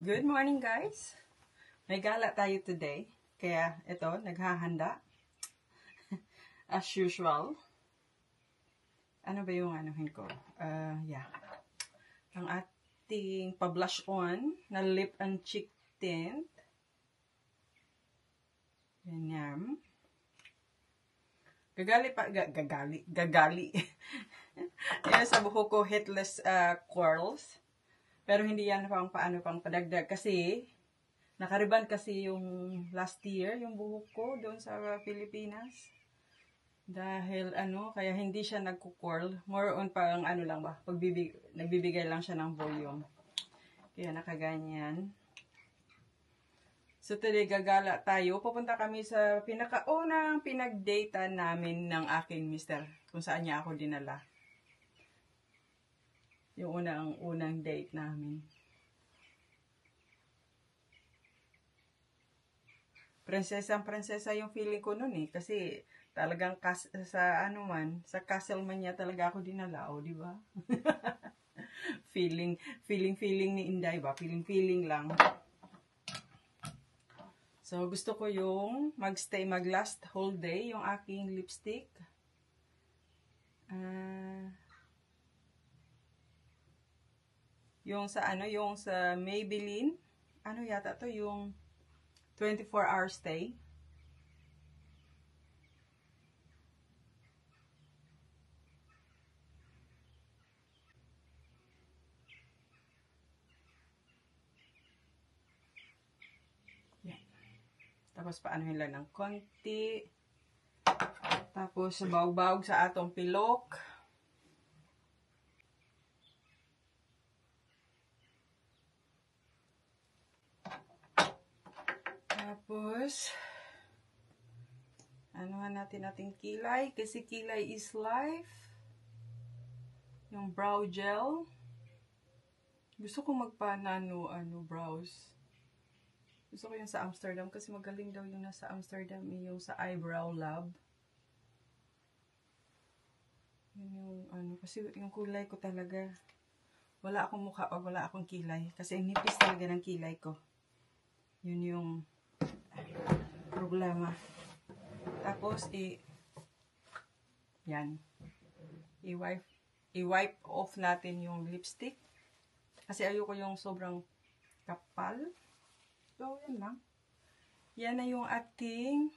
Good morning, guys! May gala tayo today. Kaya ito, naghahanda. As usual. Ano ba yung anuhin ko? Yeah. Ang ating pa-blush on na lip and cheek tint. Ganyan. Gagali. Yan sa buhok ko, headless curls. Pero hindi yan pang padagdag kasi nakariban kasi yung last year yung buhok ko doon sa Pilipinas. Dahil kaya hindi siya nagko-curl. More on pang lang ba, nagbibigay lang siya ng volume. Kaya nakaganyan. So today gagala tayo. Pupunta kami sa pinakaunang pinag-datean namin ng aking mister. Kung saan niya ako dinala. Yung unang date namin. Prinsesa yung feeling ko nun eh. Kasi talagang sa castle man niya talaga ako dinala. O, di ba? feeling ni Inday ba? Feeling lang. So, gusto ko yung mag-last whole day yung aking lipstick. Yung sa Maybelline, yata to yung 24-hour stay. Yan. Tapos paanohin lang ng konti. Tapos bawg-bawg sa atong pilok. Tapos, natin ating kilay. Kasi kilay is life. Yung brow gel. Gusto ko brows. Gusto ko yung sa Amsterdam. Kasi magaling daw yung nasa Amsterdam. Yung sa Eyebrow Lab. Yun yung kasi yung kulay ko talaga. Wala akong mukha pag wala akong kilay. Kasi nipis talaga ng kilay ko. Yun yung problema. Tapos, yan. I-wipe off natin yung lipstick. Kasi ayoko yung sobrang kapal. So, yan lang. Yan na yung ating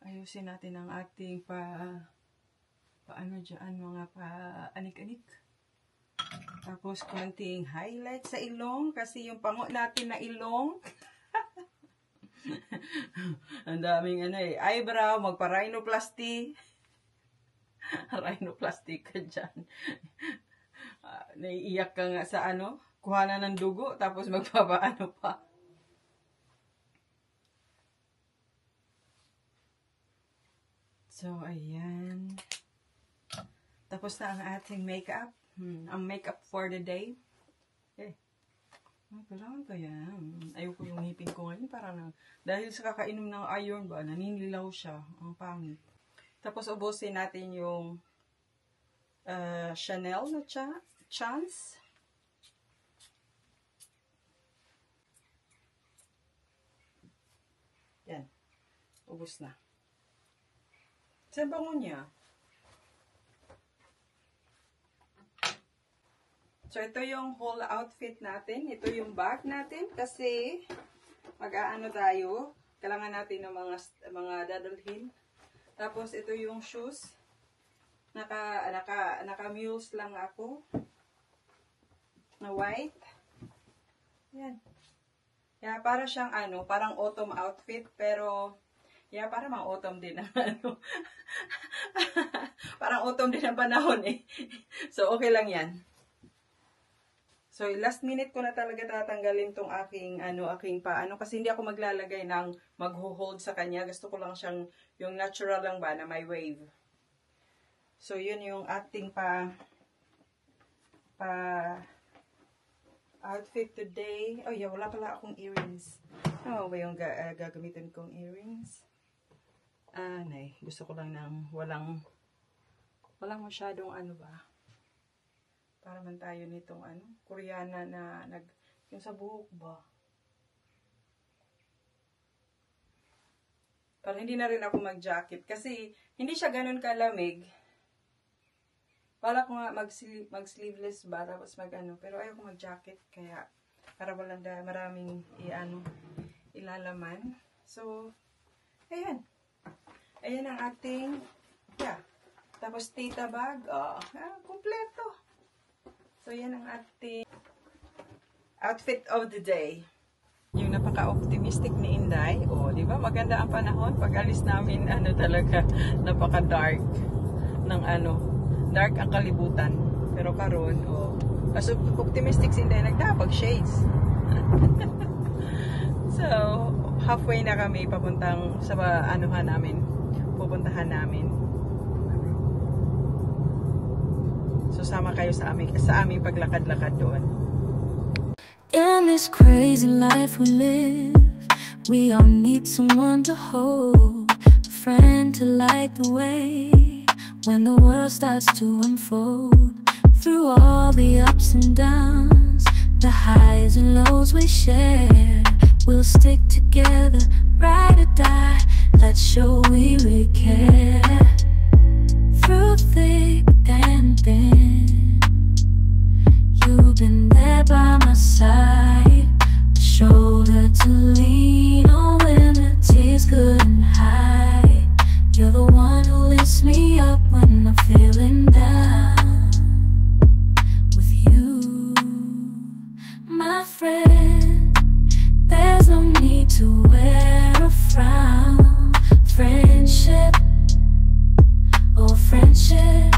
ayusin natin ang ating mga anik-anik. Tapos, konting highlight sa ilong. Kasi yung pango natin na ilong. Ang daming eyebrow. Magpa-rhinoplasty. Rhinoplasty ka dyan. Naiiyak ka nga sa kuhanan ng dugo. Tapos magpapaano pa. So, ayan. Tapos na ang ating makeup. Ang makeup for the day. Kailangan kaya. Ayoko yung ngipin ko ngayon. Dahil sa kakainom ng iron ba, naninilaw siya. Ang pangit. Tapos ubusin natin yung Chanel na Chance. Yan. Ubus na. Sa bango niya. So, ito yung whole outfit natin. Ito yung bag natin kasi tayo. Kailangan natin ng mga dadalhin. Tapos, ito yung shoes. Naka-mules lang ako. Na white. Yan. Yeah, para siyang parang autumn outfit. Pero, yeah, para mang autumn din ang parang autumn din ang panahon eh. So, okay lang yan. So, last minute ko na talaga tatanggalin tong aking kasi hindi ako maglalagay ng magho-hold sa kanya. Gusto ko lang siyang yung natural lang ba na may wave. So, yun yung ating outfit today. Oh, yeah, wala pala akong earrings. Ano ba yung gagamitin kong earrings? Gusto ko lang ng walang masyadong Para man tayo nitong ano, Koreana na yung sa buhok ba? Para hindi na rin ako mag-jacket kasi hindi siya ganun kalamig. Para ko nga mag-sleeveless ba tapos mag-ano, pero ayaw ko mag-jacket kaya para walang maraming ilalaman. So, ayan. Ayan ang ating tapos tita bag. Kompleto. So, yan ang ating outfit of the day. Yung napaka-optimistic ni Inday. Di ba? Maganda ang panahon. Pag alis namin, talaga, napaka-dark ng dark ang kalibutan. Pero karon, as optimistic si Inday, nagdapag shades. So, halfway na kami papuntang sa pupuntahan namin. So, sama kayo sa aming paglakad-lakad doon. In this crazy life we live, we all need someone to hold, a friend to light the way when the world starts to unfold. Through all the ups and downs, the highs and lows we share, we'll stick together, ride or die. Let's show we really care. Through thick and thin, you've been there by my side, a shoulder to lean on when the tears couldn't hide. You're the one who lifts me up when I'm feeling down. With you, my friend, there's no need to wear a frown. Friendship, oh friendship,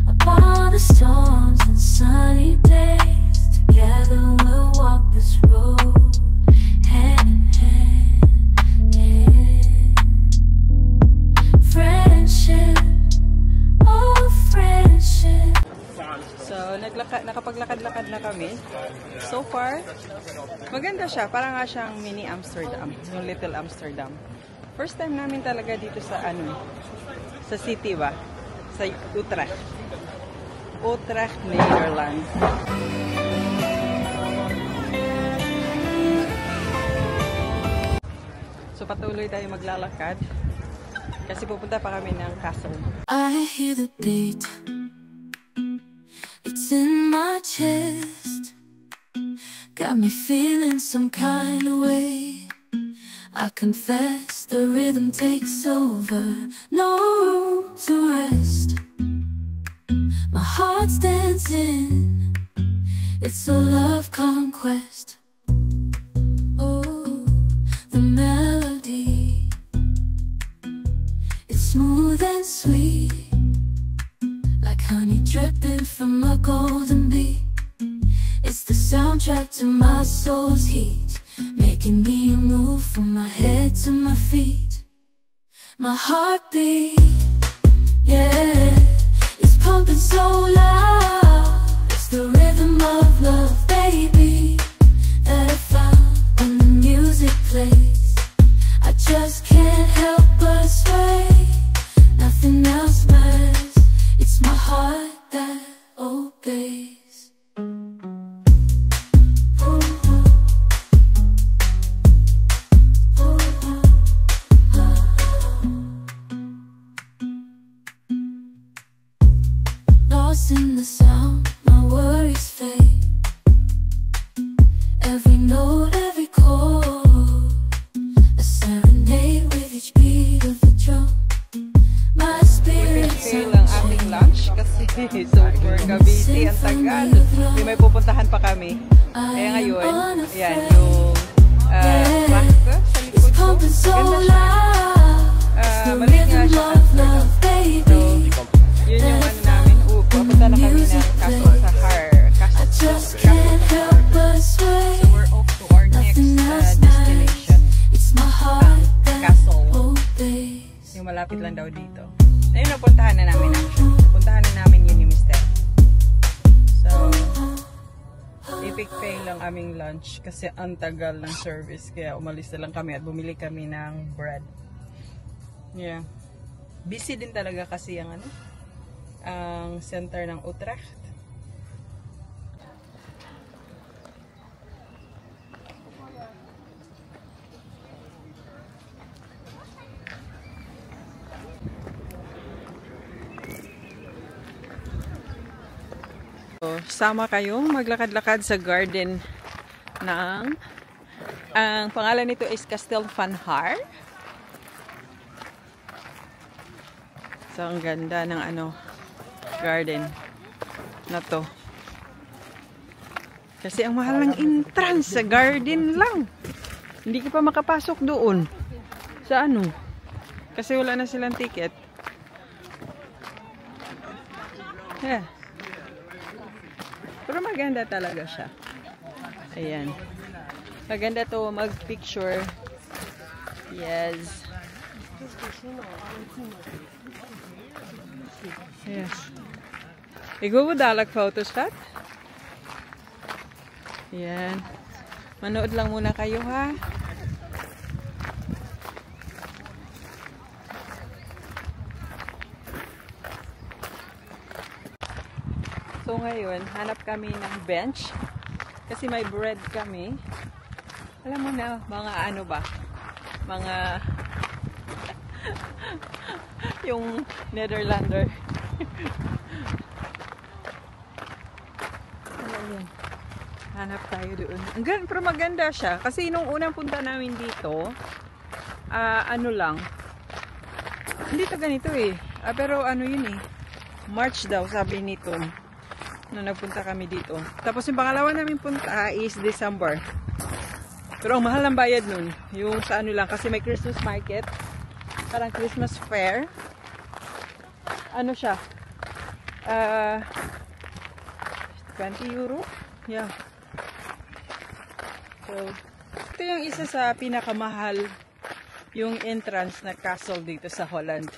upon the storms and sunny days, together we'll walk this road, hand in hand. Friendship, oh friendship. So, nakapaglakad-lakad na kami. So far, maganda siya. Parang nga siyang mini Amsterdam, yung Little Amsterdam. First time namin talaga dito sa sa city ba? Sa Utrecht. Utrecht, Netherlands. So patuloy tayo maglalakad kasi pupunta pa kami ng castle. I hear the beat, it's in my chest, got me feeling some kind of way. I confess the rhythm takes over, no room to rest. My heart's dancing, it's a love conquest. Oh, the melody, it's smooth and sweet, like honey dripping from a golden bee. It's the soundtrack to my soul's heat, making me move from my head to my feet. My heartbeat, yeah, it's pumping so loud. It's the rhythm of love, baby, that I found when the music plays. I just can't help but sway. Nothing else matters. It's my heart that obeys. Lost in the sound, my worries fade. Every note, every chord, a serenade with each beat of the drum. My spirit's Fail ang ating lunch kasi super kabisi, ang tagal. May pupuntahan pa kami. Kaya ngayon, ayan, yung track sa likod ko. Ganda siya. Maliit nga siya. So, yun yung namin. Pupunta na kami ng castle sa castle. So, we're off to our next destination. Castle. Yung malapit lang daw dito. Ayun, napuntahan na namin actually. Puntahan na namin yun ni Mr. So, epic fail ang aming lunch kasi ang tagal ng service. Kaya umalis na lang kami at bumili kami ng bread. Yeah. Busy din talaga kasi ang ang center ng Utrecht. sama kayong maglakad-lakad sa garden ng, ang pangalan nito is Castel Fanjar. So, ang ganda ng garden na to. Kasi ang mahal ng entrance sa garden lang. Hindi ka pa makapasok doon. Sa kasi wala na silang ticket. Yeah. Pero maganda talaga siya. Ayan. Maganda to mag-picture. Yes. Yes. Igugudalag photostat. Ayan. Manood lang muna kayo, ha. So ngayon, hanap kami ng bench. Kasi may bread kami. Alam mo na, mga mga yung Netherlander. Hanap tayo doon. Pero maganda siya. Kasi nung unang punta namin dito, hindi to ganito eh. Pero yun eh. March daw, sabi nito. Nung nagpunta kami dito. Tapos yung pangalawa namin punta is December. Pero ang mahal ng bayad nun. Yung sa lang. Kasi may Christmas market. Parang Christmas fair. Siya? 20 euro? Yeah. So, ito yung isa sa pinakamahal yung entrance na castle dito sa Holland.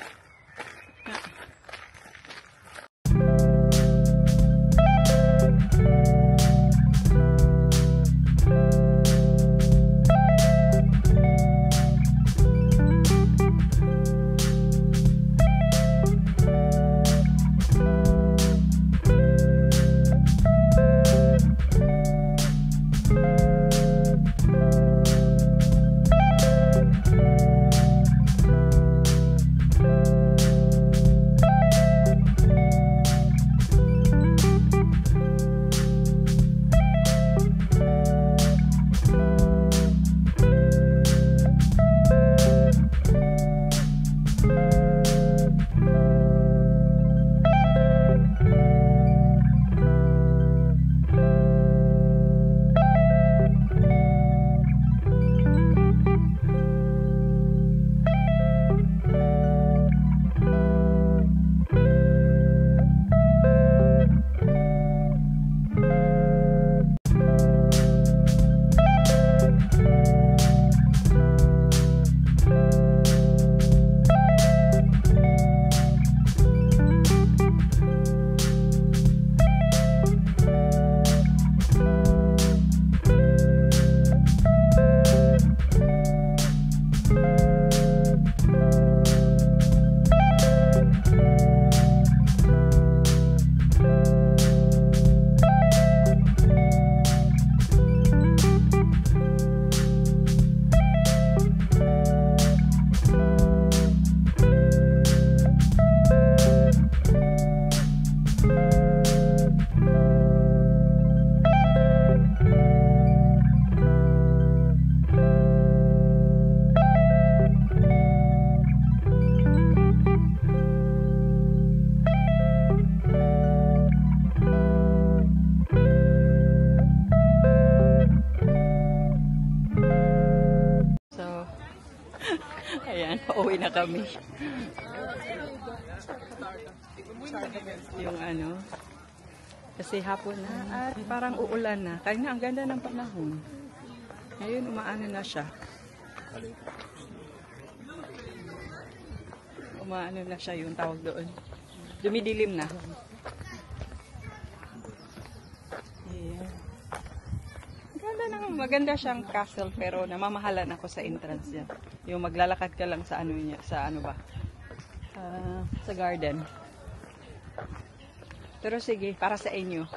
Pauwi na kami. Yung kasi hapon na at parang uulan na. Kaya na ang ganda ng panahon. Ngayon umaano na siya. Umaano na siya yung tawag doon. Dumidilim na. Maganda siyang castle pero namamahalan ako sa entrance niya. Yung maglalakad ka lang sa sa garden. Pero sige, para sa inyo.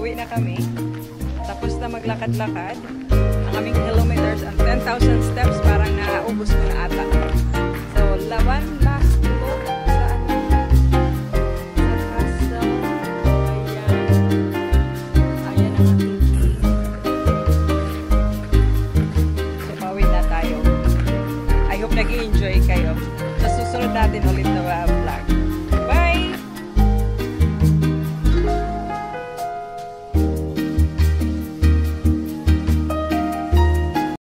Pauwi na kami. Tapos na maglakad-lakad. Ang aming kilometers and 10,000 steps parang naubos ko na ata.